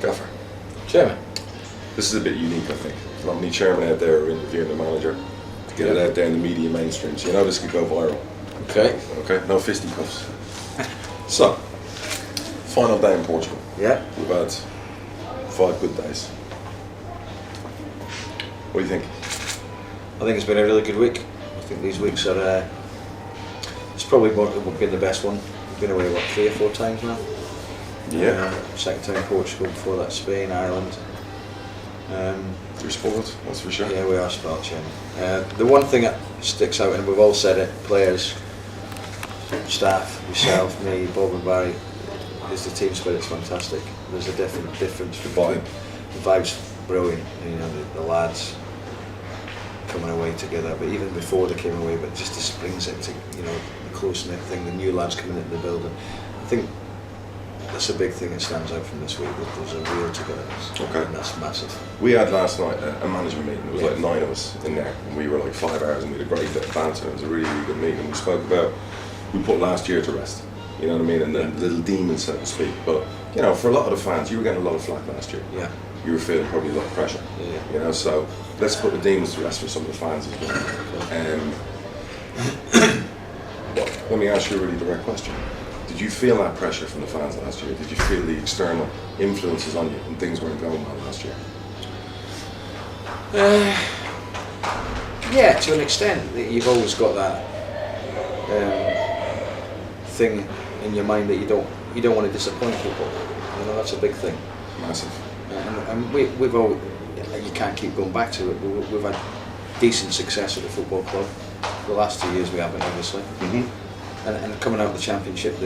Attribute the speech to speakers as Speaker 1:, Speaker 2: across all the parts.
Speaker 1: Gaffer.
Speaker 2: Chairman.
Speaker 1: This is a bit unique, I think. There's not many chairmen out there who are interviewing the manager to get it out there in the media mainstream. So you know this could go viral.
Speaker 2: Okay.
Speaker 1: Okay, no fisticuffs. So, final day in Portugal.
Speaker 2: Yeah.
Speaker 1: We've had 5 good days. What do you think?
Speaker 2: I think it's been a really good week. I think these weeks are. It's probably been the best one. We've been away 3 or 4 times now.
Speaker 1: Yeah.
Speaker 2: Second time Portugal, before that Spain, Ireland.
Speaker 1: You're spoiled, that's for sure.
Speaker 2: Yeah, we are spoiled, Chairman. The one thing that sticks out, and we've all said it, players, staff, yourself, me, Bob and Barry, is the team spirit's fantastic. There's a difference.
Speaker 1: The vibe.
Speaker 2: The vibe's brilliant. You know, the lads coming away together, but even before they came away, but just this brings it to, you know, the close-knit thing, the new lads coming into the building. I think that's a big thing that stands out from this week, that there's a real togetherness.
Speaker 1: Okay.
Speaker 2: And that's massive.
Speaker 1: We had last night a management meeting. There was like 9 of us in there, and we were like 5 hours, and we had a great bit of banter. It was a really, really good meeting. We spoke about, we put last year to rest, you know what I mean, and the little demons, so to speak. But you know, for a lot of the fans, you were getting a lot of flack last year.
Speaker 2: Yeah.
Speaker 1: You were feeling probably a lot of pressure.
Speaker 2: Yeah.
Speaker 1: You know, so let's put the demons to rest for some of the fans as well. Let me ask you a really direct question. Did you feel that pressure from the fans last year? Did you feel the external influences on you when things weren't going well last year?
Speaker 2: Yeah, to an extent. You've always got that thing in your mind that you don't want to disappoint people. You know, that's a big thing.
Speaker 1: Massive.
Speaker 2: And we've all, you can't keep going back to it. We've had decent success at the football club. The last 2 years we haven't, obviously.
Speaker 1: Mm-hmm.
Speaker 2: And coming out of the championship,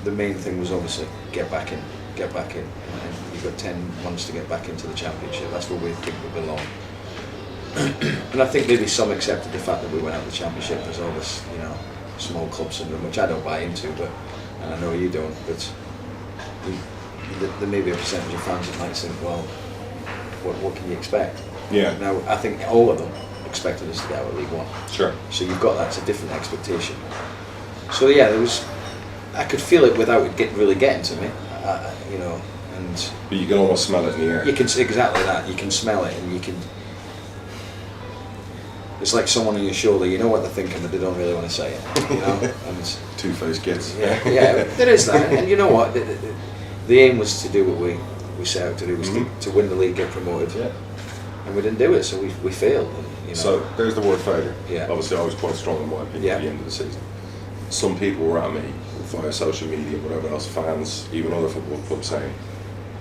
Speaker 2: the main thing was obviously get back in. And you've got 10 months to get back into the championship. That's where we think we belong. And I think maybe some accepted the fact that we went out of the championship. There's all this, you know, small club syndrome, which I don't buy into, and I know you don't. But there may be a percentage of fans that might think, well, what can you expect?
Speaker 1: Yeah.
Speaker 2: Now I think all of them expected us to get out of League One.
Speaker 1: Sure.
Speaker 2: So you've got that's a different expectation. So yeah, I could feel it without it really getting to me, you know. And
Speaker 1: but you can almost smell it in the air.
Speaker 2: you can exactly that. You can smell it, and you can. It's like someone on your shoulder. You know what they're thinking, but they don't really want to say it. You know. And
Speaker 1: Two-faced kids.
Speaker 2: yeah, there is that. And you know what? The aim was to do what we set out to do, was to win the league, get promoted. Yeah. And we didn't do it, so we failed. And, you know.
Speaker 1: So there's the word failure.
Speaker 2: Yeah.
Speaker 1: Obviously, I was quite strong in my opinion at the end of the season. Some people were at me via social media, whatever else, fans, even other football clubs saying,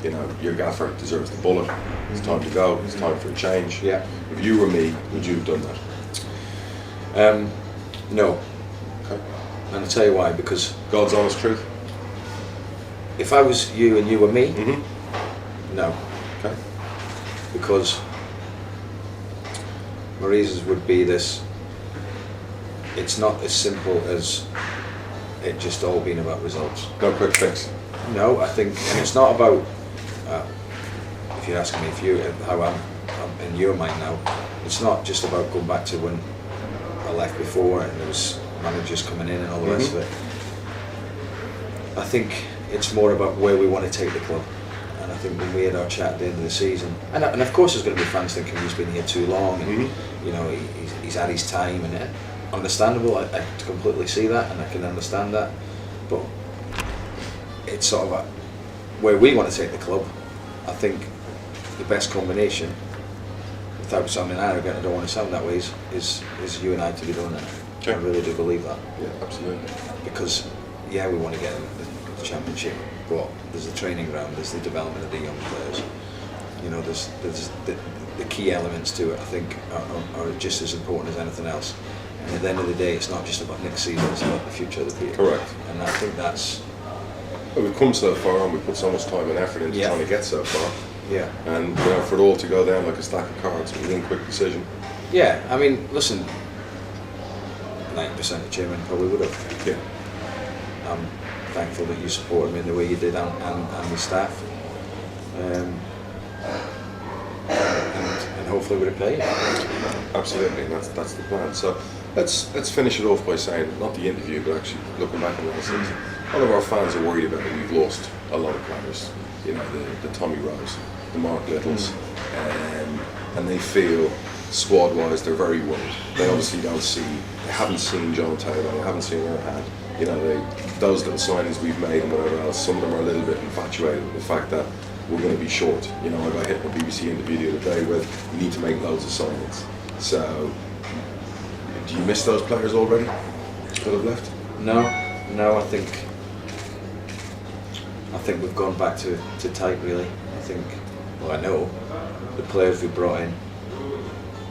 Speaker 1: you know, your gaffer deserves the bullet. It's time to go. It's time for a change.
Speaker 2: Yeah.
Speaker 1: If you were me, would you have done that?
Speaker 2: No.
Speaker 1: Okay.
Speaker 2: And I'll tell you why. Because
Speaker 1: God's honest truth.
Speaker 2: if I was you and you were me, no.
Speaker 1: Okay.
Speaker 2: Because my reasons would be this: it's not as simple as it just all being about results.
Speaker 1: No quick fix.
Speaker 2: No, I think, and it's not about. If you're asking me how I'm in your mind now, it's not just about going back to when I left before and there was managers coming in and all the rest of it. I think it's more about where we want to take the club. And I think when we had our chat at the end of the season, and of course there's going to be fans thinking he's been here too long, and you know he's had his time, and understandable. I completely see that, and I can understand that. But it's sort of where we want to take the club. I think the best combination, without sounding arrogant, I don't want to sound that way, is you and I to be doing it.
Speaker 1: Okay.
Speaker 2: I really do believe that.
Speaker 1: Yeah, absolutely.
Speaker 2: Because yeah, we want to get the championship, but there's the training ground, there's the development of the young players. You know, there's the key elements to it. I think are just as important as anything else. And at the end of the day, it's not just about next season; it's about the future of the people.
Speaker 1: Correct.
Speaker 2: And I think that's.
Speaker 1: Well, we've come so far, and we've put so much time and effort into trying to get so far.
Speaker 2: Yeah.
Speaker 1: And you know, for it all to go down like a stack of cards with one quick decision.
Speaker 2: Yeah, I mean, listen, 90% of chairman probably would have.
Speaker 1: Yeah.
Speaker 2: I'm thankful that you supported me in the way you did, and the staff. And hopefully we'll repay you.
Speaker 1: Absolutely, that's the plan. So let's finish it off by saying, not the interview, but actually looking back on last season. A lot of our fans are worried about it. We've lost a lot of players. you know, the Tommy Rose, the Mark Littles, and they feel squad-wise they're very worried. They obviously they haven't seen John Taylor, they haven't seen Erhan. You know, those little signings we've made and whatever else, some of them are a little bit infatuated with the fact that we're going to be short. You know, I got hit in a BBC interview the other day with, you need to make loads of signings. So, do you miss those players already that have left?
Speaker 2: No, I think we've gone back to type really. I know the players we brought in,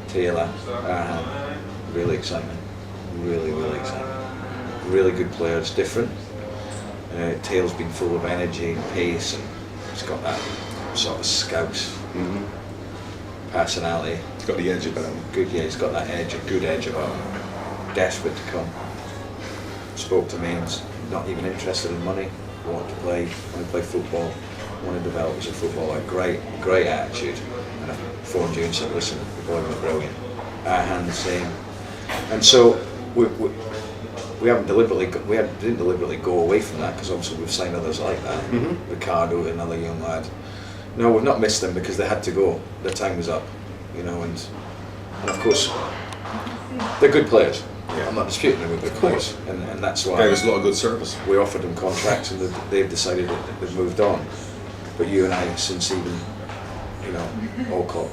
Speaker 2: Taylor, Erhan, really exciting, really exciting. Really good players, different. Taylor's been full of energy and pace, and he's got that sort of scouse personality.
Speaker 1: He's got the edge about him.
Speaker 2: Good, yeah, he's got that edge, a good edge about him. Desperate to come. Spoke to me and he's not even interested in money. Want to play football. Want to develop as a footballer. Great attitude. And I phoned you and said, listen, the boy was brilliant. Erhan the same. And so we didn't deliberately go away from that, because obviously we've signed others like that. Ricardo, another young lad. No, we've not missed them because they had to go. Their time was up, you know, and of course they're good players. Yeah. I'm not disputing them, they're good players, and that's why
Speaker 1: there's a lot of good service.
Speaker 2: We offered them contracts and they've decided that they've moved on. But you and I, since even, you know, Alcock,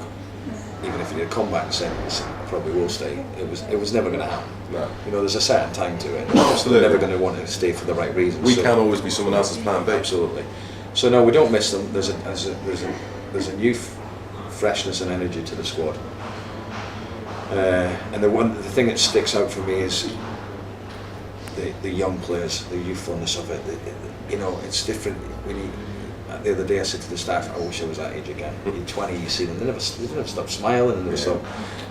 Speaker 2: even if he had come back and said, listen, I probably will stay, it was never going to happen.
Speaker 1: No.
Speaker 2: You know, there's a certain time to it.
Speaker 1: Absolutely.
Speaker 2: They're never going to want to stay for the right reasons.
Speaker 1: We can't always be someone else's plan B.
Speaker 2: Absolutely. So no, we don't miss them. There's a new freshness and energy to the squad. And the thing that sticks out for me is the young players, the youthfulness of it. You know, it's different. The other day I said to the staff, I wish I was that age again. You're 20, you see them, they never stop smiling, and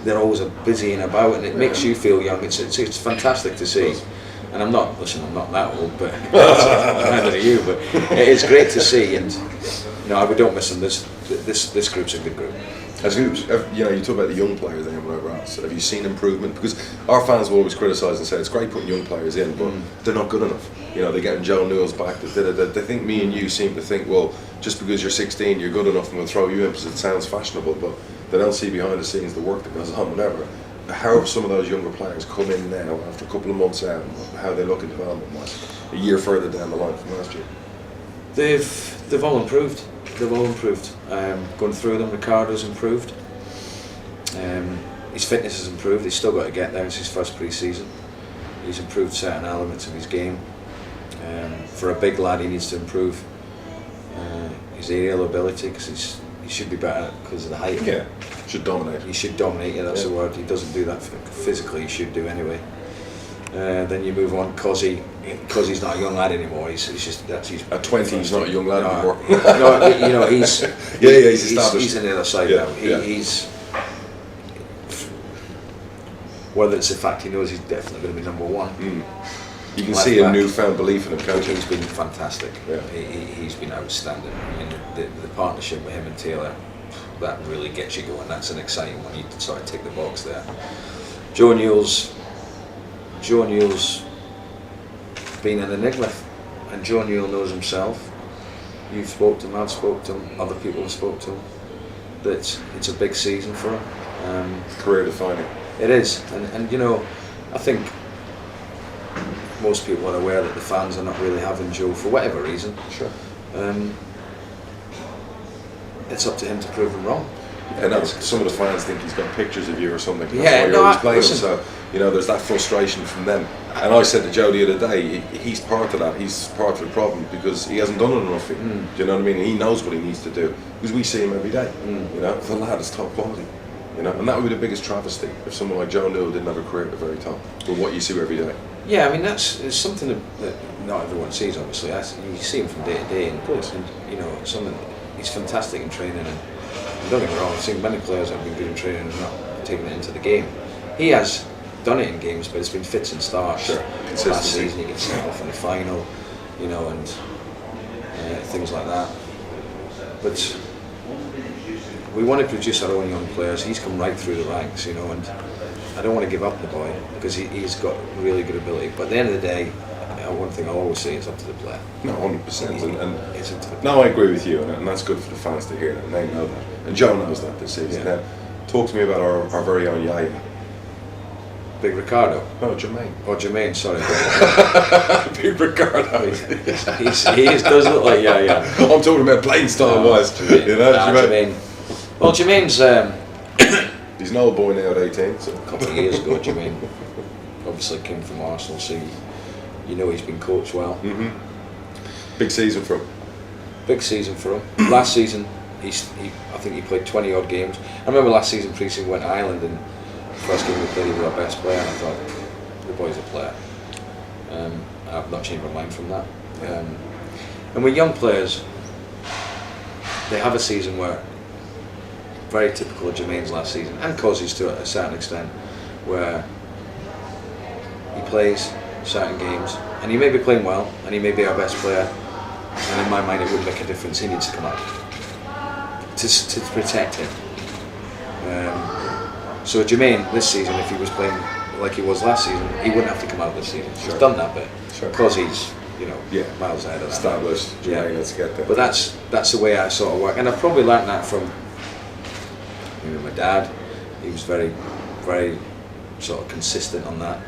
Speaker 2: they're always busy and about, and it makes you feel young. It's fantastic to see. And I'm not that old, but I don't know you, but it is great to see. And no, we don't miss them. This group's a good group.
Speaker 1: As you know, you talk about the young players and whatever else. Have you seen improvement? Because our fans will always criticise and say it's great putting young players in, but they're not good enough. You know, they're getting Joe Newell's back. They think me and you seem to think, well, just because you're 16, you're good enough, and we'll throw you in because it sounds fashionable. But they don't see behind the scenes the work that goes on, whatever. How have some of those younger players come in now after a couple of months out? How they look in development-wise, a year further down the line from last year?
Speaker 2: They've all improved. Going through them, Ricardo's improved. His fitness has improved. He's still got to get there. It's his first pre-season. He's improved certain elements of his game. For a big lad, he needs to improve his aerial ability, because he should be better because of the height.
Speaker 1: Yeah, should dominate.
Speaker 2: He should dominate. Yeah, that's the word. He doesn't do that physically. He should do anyway. Then you move on, Cozzy's not a young lad anymore. He's
Speaker 1: at 20. He's not a young lad anymore.
Speaker 2: No, you know, he's
Speaker 1: he's established.
Speaker 2: He's on the other side now. He's whether it's the fact he knows he's definitely going to be number one.
Speaker 1: You can see a newfound belief in him, can't you?
Speaker 2: He's been fantastic.
Speaker 1: Yeah.
Speaker 2: He's been outstanding. I mean, the partnership with him and Taylor, that really gets you going. That's an exciting one. You sort of tick the box there. Joe Newell's been an enigma, and Joe Newell knows himself. You've spoke to him, I've spoke to him, other people have spoke to him. That it's a big season for him.
Speaker 1: Career defining.
Speaker 2: It is, and you know, I think most people are aware that the fans are not really having Joe for whatever reason.
Speaker 1: Sure.
Speaker 2: It's up to him to prove them wrong.
Speaker 1: And some of the fans think he's got pictures of you or something. That's
Speaker 2: Yeah,
Speaker 1: why you're
Speaker 2: no,
Speaker 1: always playing him.
Speaker 2: listen.
Speaker 1: So, you know, there's that frustration from them. And I said to Joe the other day, he's part of that. He's part of the problem because he hasn't done it enough. Do you know what I mean? He knows what he needs to do because we see him every day. You know, the lad is top quality. You know, and that would be the biggest travesty if someone like Joe Newell didn't have a career at the very top. With what you see every day.
Speaker 2: Yeah, I mean it's something that not everyone sees. Obviously, you see him from day to day, and you know, he's fantastic in training. And don't get me wrong, I've seen many players that have been good in training and not taking it into the game. He has done it in games, but it's been fits and starts.
Speaker 1: Sure.
Speaker 2: Last season he gets sent off in the final, you know, and things like that. But we want to produce our own young players. He's come right through the ranks, you know, and I don't want to give up the boy because he's got really good ability. But at the end of the day, one thing I always say is up to the player.
Speaker 1: No, 100%. And
Speaker 2: It's up to the player.
Speaker 1: no, I agree with you, and that's good for the fans to hear that, and they know that. And Joe knows that this season.
Speaker 2: Yeah.
Speaker 1: Now, talk to me about our very own Yaya.
Speaker 2: Big Ricardo.
Speaker 1: Oh, Jermaine.
Speaker 2: Or Jermaine, sorry.
Speaker 1: Big Ricardo.
Speaker 2: he does look like yeah.
Speaker 1: I'm talking about playing style-wise.
Speaker 2: Jermaine.
Speaker 1: You know,
Speaker 2: Jermaine. Well, Jermaine's
Speaker 1: he's an old boy now at 18. So.
Speaker 2: a couple of years ago, Jermaine obviously came from Arsenal, so you know he's been coached well.
Speaker 1: Mm-hmm. Big season for him.
Speaker 2: Big season for him. Last season, I think he played 20 odd games. I remember last season, pre-season, we went to Ireland, and the first game we played, he was our best player, and I thought, the boy's a player. And I've not changed my mind from that. And with young players, they have a season where, very typical of Jermaine's last season, and Cozzy's to a certain extent, where he plays certain games, and he may be playing well, and he may be our best player, and in my mind it would make a difference. He needs to come out to protect him. So Jermaine this season, if he was playing like he was last season, he wouldn't have to come out this season.
Speaker 1: Sure.
Speaker 2: He's done that bit
Speaker 1: Sure.
Speaker 2: because he's miles ahead of that.
Speaker 1: Established. Jermaine, let's get there.
Speaker 2: But that's the way I sort of work, and I've probably learnt that from my dad. He was very, very sort of consistent on that.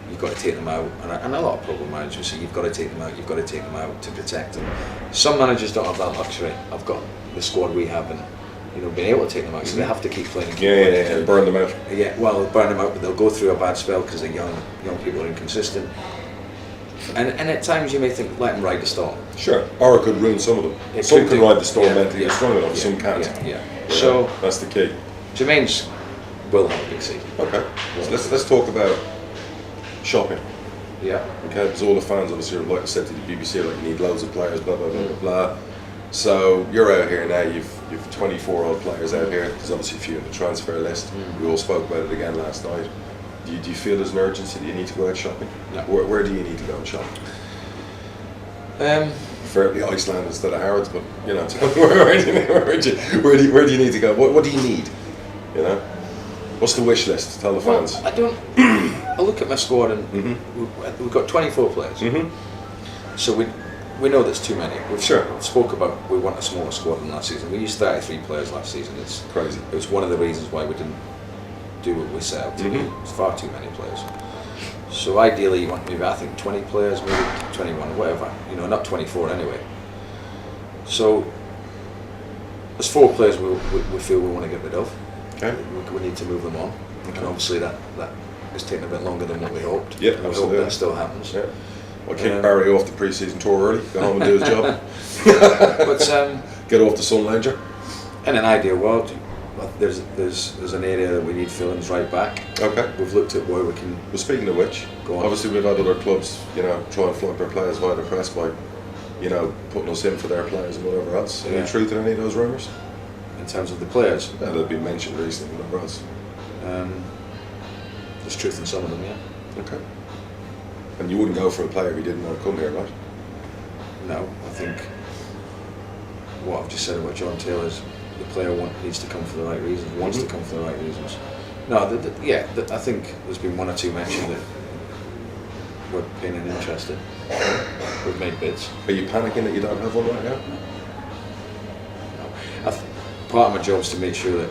Speaker 2: You've got to take them out, and a lot of problem managers say you've got to take them out. You've got to take them out to protect them. Some managers don't have that luxury. I've got the squad we have, and being able to take them out, so they have to keep playing. And keep playing.
Speaker 1: Yeah, burn them out.
Speaker 2: Yeah, well, they'll burn them out, but they'll go through a bad spell because they're young. Young people are inconsistent, and at times you may think, let them ride the storm.
Speaker 1: Sure, or it could ruin some of them. Some can ride the storm mentally strong enough, some can't.
Speaker 2: Yeah.
Speaker 1: So that's the key.
Speaker 2: Jermaine's will have a big season.
Speaker 1: Okay, so let's talk about shopping.
Speaker 2: Yeah.
Speaker 1: Okay, because all the fans obviously are like I said to the BBC, like you need loads of players, blah blah blah blah blah. So you're out here now. You've 24 odd players out here. There's obviously a few in the transfer list. We all spoke about it again last night. Do you feel there's an urgency that you need to go out shopping?
Speaker 2: No.
Speaker 1: Where do you need to go and shop? Fairly Iceland instead of Harrods, but where do you need to go? What do you need? What's the wish list? Tell the fans.
Speaker 2: Well, I don't. I look at my squad and we've got 24 players.
Speaker 1: Mm-hmm.
Speaker 2: So we know there's too many. We've spoke about we want a smaller squad than last season. We used 33 players last season. It's
Speaker 1: crazy.
Speaker 2: It was one of the reasons why we didn't do what we set out to do. It's far too many players. So ideally, you want maybe 20 players, maybe 21, whatever. Not 24 anyway. So there's 4 players we feel we want to get rid of.
Speaker 1: Okay.
Speaker 2: We need to move them on, and obviously that is taking a bit longer than what we hoped.
Speaker 1: Yeah,
Speaker 2: we
Speaker 1: absolutely.
Speaker 2: hope that still happens.
Speaker 1: Yeah. Well, kick Barry off the pre-season tour early, go home and do his job.
Speaker 2: But
Speaker 1: get off the Sun Lounger.
Speaker 2: In an ideal world, there's an area that we need fillings right back.
Speaker 1: Okay.
Speaker 2: We've looked at where we can.
Speaker 1: Well, speaking of which, obviously we've had other clubs, try and flog their players via the press by, putting us in for their players and whatever else. Any truth in any of those rumours?
Speaker 2: In terms of the players?
Speaker 1: That had been mentioned recently, whatever else.
Speaker 2: There's truth in some of them, yeah.
Speaker 1: Okay. And you wouldn't go for a player who didn't want to come here, right?
Speaker 2: No, I think what I've just said about John Taylor is the player needs to come for the right reasons, wants to come for the right reasons. No, I think there's been 1 or 2 mentioned that we're paying an interest in. We've made bids.
Speaker 1: Are you panicking that you don't have one right now?
Speaker 2: No. Part of my job is to make sure that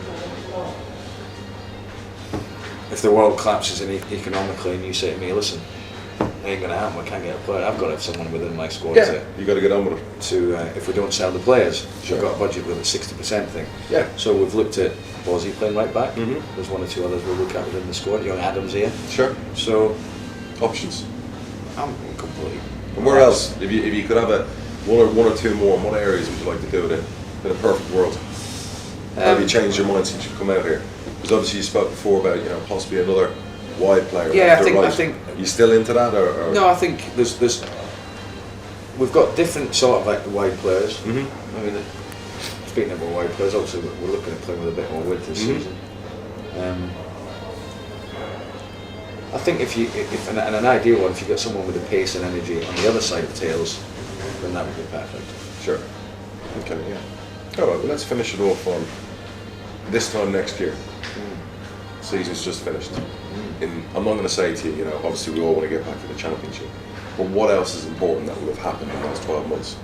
Speaker 2: if the world collapses economically and you say to me, listen, it ain't going to happen, we can't get a player, I've got to have someone within my squad
Speaker 1: you got to get on with it.
Speaker 2: If we don't sell the players,
Speaker 1: Sure.
Speaker 2: we've got a budget with a 60% thing.
Speaker 1: Yeah.
Speaker 2: So we've looked at Bozzy playing right back.
Speaker 1: Mhm.
Speaker 2: There's 1 or 2 others we'll look at within the squad. Young Adams here.
Speaker 1: Sure.
Speaker 2: So
Speaker 1: Options.
Speaker 2: I'm completely.
Speaker 1: And where else? If you could have one or two more, in what areas would you like to do it in a perfect world? Have you changed your mind since you've come out here? Because obviously you spoke before about possibly another wide player.
Speaker 2: Yeah, I
Speaker 1: Right.
Speaker 2: think.
Speaker 1: You still into that or?
Speaker 2: No, I think there's. We've got different sort of like wide players.
Speaker 1: Mhm.
Speaker 2: I mean, speaking of our wide players, obviously we're looking at playing with a bit more width this season. I think if in an ideal one, if you got someone with the pace and energy on the other side of the tails, then that would be perfect.
Speaker 1: Sure. Okay. Yeah. All right. Well, let's finish it off on this time next year. Season's just finished. I'm not going to say to you, obviously we all want to get back to the championship. But what else is important that will have happened in those 12 months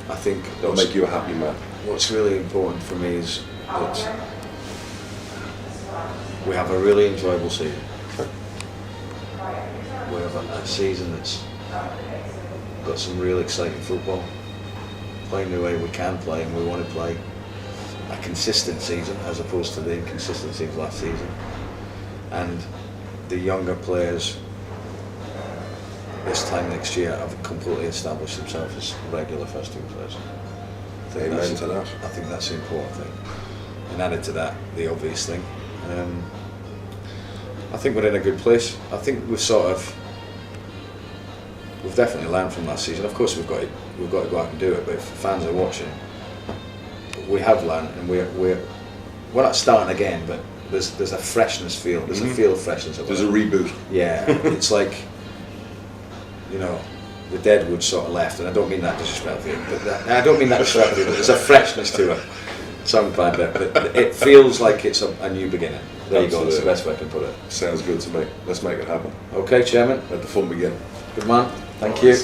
Speaker 2: I think
Speaker 1: that'll make you a happy man?
Speaker 2: what's really important for me is that we have a really enjoyable season. We have a season that's got some real exciting football, playing the way we can play and we want to play. A consistent season as opposed to the inconsistency of last season. And the younger players this time next year have completely established themselves as regular first team players.
Speaker 1: Amen to that.
Speaker 2: I think that's the important thing. And added to that, the obvious thing. I think we're in a good place. I think we've definitely learned from last season. Of course, we've got to go out and do it. But if fans are watching, we have learned, and we're not starting again. But there's a freshness feel. There's a feel of freshness.
Speaker 1: There's a reboot.
Speaker 2: Yeah, it's like, the deadwood sort of left, and I don't mean that disrespectfully, I don't mean that disrespectfully, but there's a freshness to it. Sound bad, but it feels like it's a new beginning. There you go, that's the best way I can put it.
Speaker 1: Sounds good to me. Let's make it happen.
Speaker 2: Okay, Chairman.
Speaker 1: Let the fun begin.
Speaker 2: Good man. Thank you.